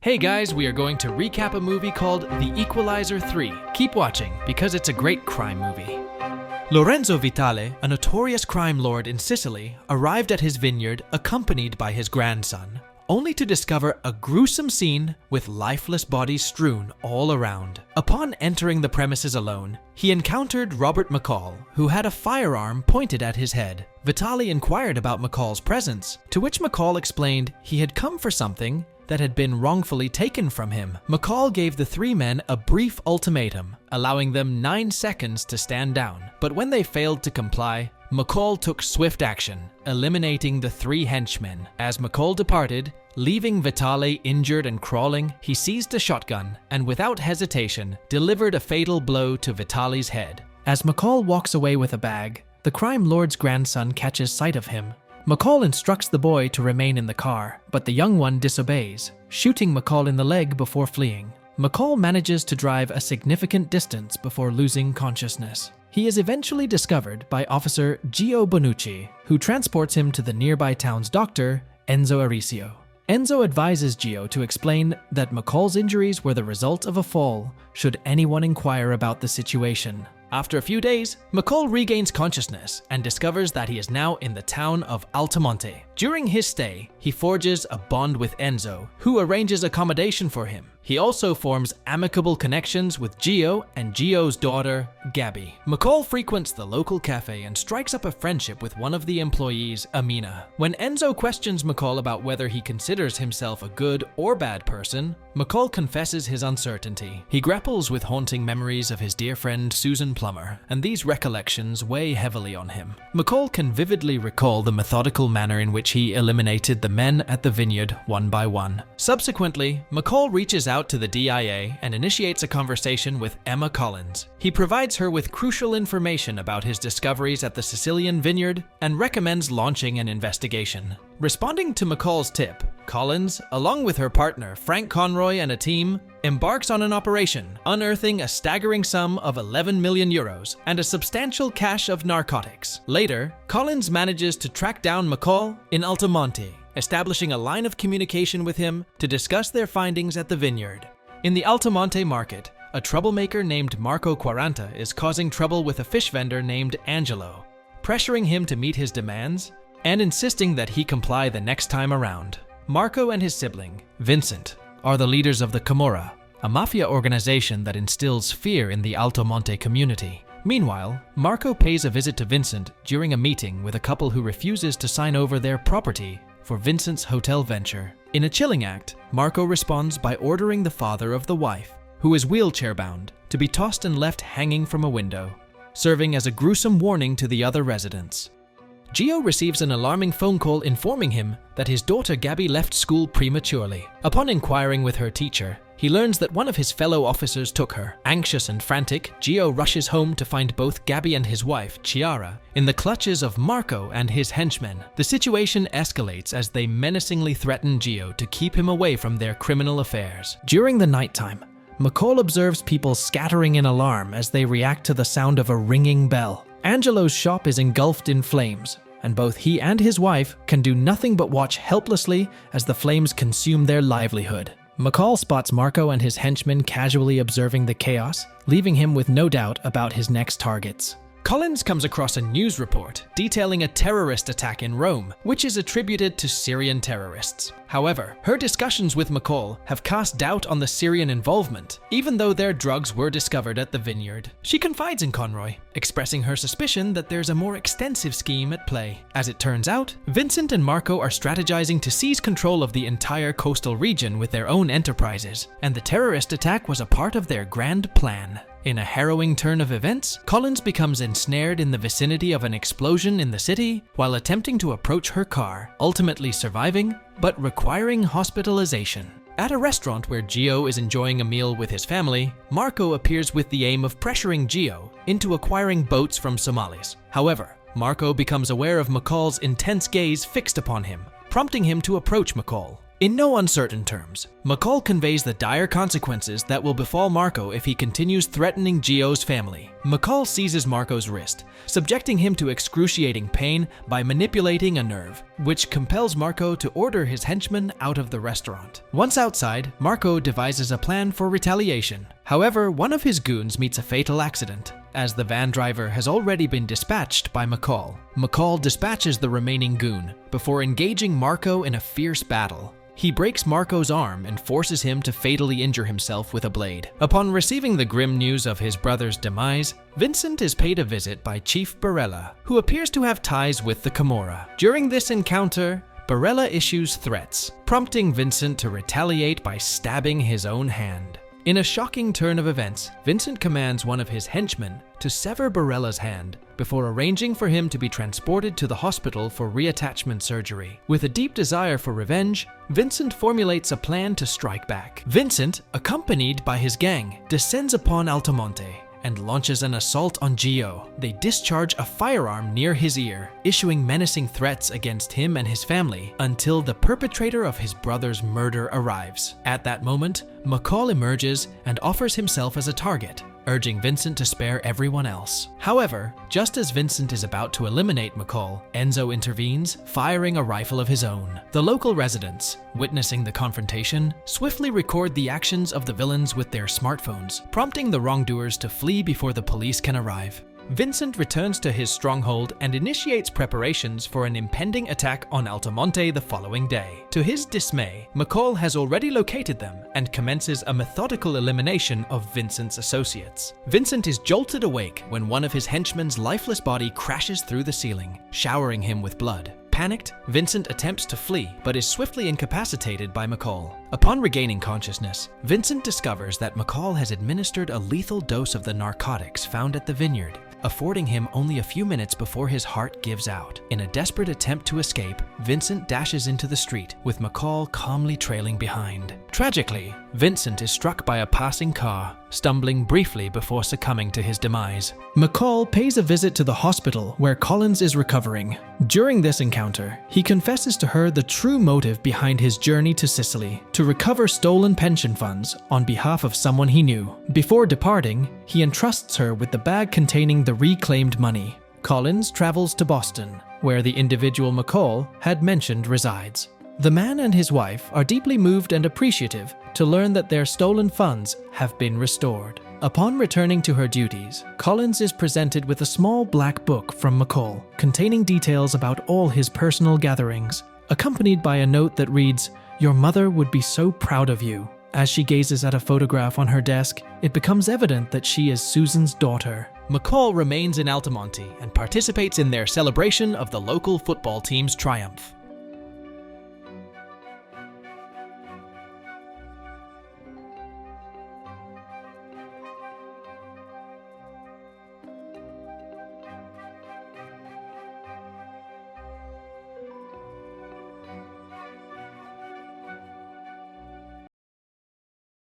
Hey guys, we are going to recap a movie called The Equalizer 3. Keep watching, because it's a great crime movie. Lorenzo Vitale, a notorious crime lord in Sicily, arrived at his vineyard accompanied by his grandson, only to discover a gruesome scene with lifeless bodies strewn all around. Upon entering the premises alone, he encountered Robert McCall, who had a firearm pointed at his head. Vitale inquired about McCall's presence, to which McCall explained he had come for something that had been wrongfully taken from him. McCall gave the three men a brief ultimatum, allowing them 9 seconds to stand down. But when they failed to comply, McCall took swift action, eliminating the 3 henchmen. As McCall departed, leaving Vitale injured and crawling, he seized a shotgun and without hesitation delivered a fatal blow to Vitale's head. As McCall walks away with a bag, the crime lord's grandson catches sight of him. McCall instructs the boy to remain in the car, but the young one disobeys, shooting McCall in the leg before fleeing. McCall manages to drive a significant distance before losing consciousness. He is eventually discovered by Officer Gio Bonucci, who transports him to the nearby town's doctor, Enzo Aricio. Enzo advises Gio to explain that McCall's injuries were the result of a fall, should anyone inquire about the situation. After a few days, McCall regains consciousness and discovers that he is now in the town of Altamonte. During his stay, he forges a bond with Enzo, who arranges accommodation for him. He also forms amicable connections with Gio and Gio's daughter, Gabby. McCall frequents the local cafe and strikes up a friendship with one of the employees, Amina. When Enzo questions McCall about whether he considers himself a good or bad person, McCall confesses his uncertainty. He grapples with haunting memories of his dear friend Susan Plummer, and these recollections weigh heavily on him. McCall can vividly recall the methodical manner in which he eliminated the men at the vineyard one by one. Subsequently, McCall reaches out to the DIA and initiates a conversation with Emma Collins. He provides her with crucial information about his discoveries at the Sicilian vineyard and recommends launching an investigation. Responding to McCall's tip, Collins, along with her partner Frank Conroy and a team, embarks on an operation, unearthing a staggering sum of 11 million euros and a substantial cache of narcotics. Later, Collins manages to track down McCall in Altamonte, establishing a line of communication with him to discuss their findings at the vineyard. In the Altamonte market, a troublemaker named Marco Quaranta is causing trouble with a fish vendor named Angelo, pressuring him to meet his demands and insisting that he comply the next time around. Marco and his sibling, Vincent, are the leaders of the Camorra, a mafia organization that instills fear in the Altamonte community. Meanwhile, Marco pays a visit to Vincent during a meeting with a couple who refuses to sign over their property for Vincent's hotel venture. In a chilling act, Marco responds by ordering the father of the wife, who is wheelchair-bound, to be tossed and left hanging from a window, serving as a gruesome warning to the other residents. Gio receives an alarming phone call informing him that his daughter Gabby left school prematurely. Upon inquiring with her teacher, he learns that one of his fellow officers took her. Anxious and frantic, Gio rushes home to find both Gabby and his wife, Chiara, in the clutches of Marco and his henchmen. The situation escalates as they menacingly threaten Gio to keep him away from their criminal affairs. During the nighttime, McCall observes people scattering in alarm as they react to the sound of a ringing bell. Angelo's shop is engulfed in flames, and both he and his wife can do nothing but watch helplessly as the flames consume their livelihood. McCall spots Marco and his henchmen casually observing the chaos, leaving him with no doubt about his next targets. Collins comes across a news report detailing a terrorist attack in Rome, which is attributed to Syrian terrorists. However, her discussions with McCall have cast doubt on the Syrian involvement, even though their drugs were discovered at the vineyard. She confides in Conroy, expressing her suspicion that there's a more extensive scheme at play. As it turns out, Vincent and Marco are strategizing to seize control of the entire coastal region with their own enterprises, and the terrorist attack was a part of their grand plan. In a harrowing turn of events, Collins becomes ensnared in the vicinity of an explosion in the city while attempting to approach her car, ultimately surviving, but requiring hospitalization. At a restaurant where Gio is enjoying a meal with his family, Marco appears with the aim of pressuring Gio into acquiring boats from Somalis. However, Marco becomes aware of McCall's intense gaze fixed upon him, prompting him to approach McCall. In no uncertain terms, McCall conveys the dire consequences that will befall Marco if he continues threatening Gio's family. McCall seizes Marco's wrist, subjecting him to excruciating pain by manipulating a nerve, which compels Marco to order his henchmen out of the restaurant. Once outside, Marco devises a plan for retaliation. However, one of his goons meets a fatal accident, as the van driver has already been dispatched by McCall. McCall dispatches the remaining goon before engaging Marco in a fierce battle. He breaks Marco's arm and forces him to fatally injure himself with a blade. Upon receiving the grim news of his brother's demise, Vincent is paid a visit by Chief Barella, who appears to have ties with the Camorra. During this encounter, Barella issues threats, prompting Vincent to retaliate by stabbing his own hand. In a shocking turn of events, Vincent commands one of his henchmen to sever Barella's hand before arranging for him to be transported to the hospital for reattachment surgery. With a deep desire for revenge, Vincent formulates a plan to strike back. Vincent, accompanied by his gang, descends upon Altamonte and launches an assault on Gio. They discharge a firearm near his ear, issuing menacing threats against him and his family until the perpetrator of his brother's murder arrives. At that moment, McCall emerges and offers himself as a target, urging Vincent to spare everyone else. However, just as Vincent is about to eliminate McCall, Enzo intervenes, firing a rifle of his own. The local residents, witnessing the confrontation, swiftly record the actions of the villains with their smartphones, prompting the wrongdoers to flee before the police can arrive. Vincent returns to his stronghold and initiates preparations for an impending attack on Altamonte the following day. To his dismay, McCall has already located them and commences a methodical elimination of Vincent's associates. Vincent is jolted awake when one of his henchmen's lifeless body crashes through the ceiling, showering him with blood. Panicked, Vincent attempts to flee, but is swiftly incapacitated by McCall. Upon regaining consciousness, Vincent discovers that McCall has administered a lethal dose of the narcotics found at the vineyard, affording him only a few minutes before his heart gives out. In a desperate attempt to escape, Vincent dashes into the street, with McCall calmly trailing behind. Tragically, Vincent is struck by a passing car, stumbling briefly before succumbing to his demise. McCall pays a visit to the hospital where Collins is recovering. During this encounter, he confesses to her the true motive behind his journey to Sicily, to recover stolen pension funds on behalf of someone he knew. Before departing, he entrusts her with the bag containing the reclaimed money. Collins travels to Boston, where the individual McCall had mentioned resides. The man and his wife are deeply moved and appreciative to learn that their stolen funds have been restored. Upon returning to her duties, Collins is presented with a small black book from McCall containing details about all his personal gatherings, accompanied by a note that reads, "Your mother would be so proud of you." As she gazes at a photograph on her desk, it becomes evident that she is Susan's daughter. McCall remains in Altamonte and participates in their celebration of the local football team's triumph.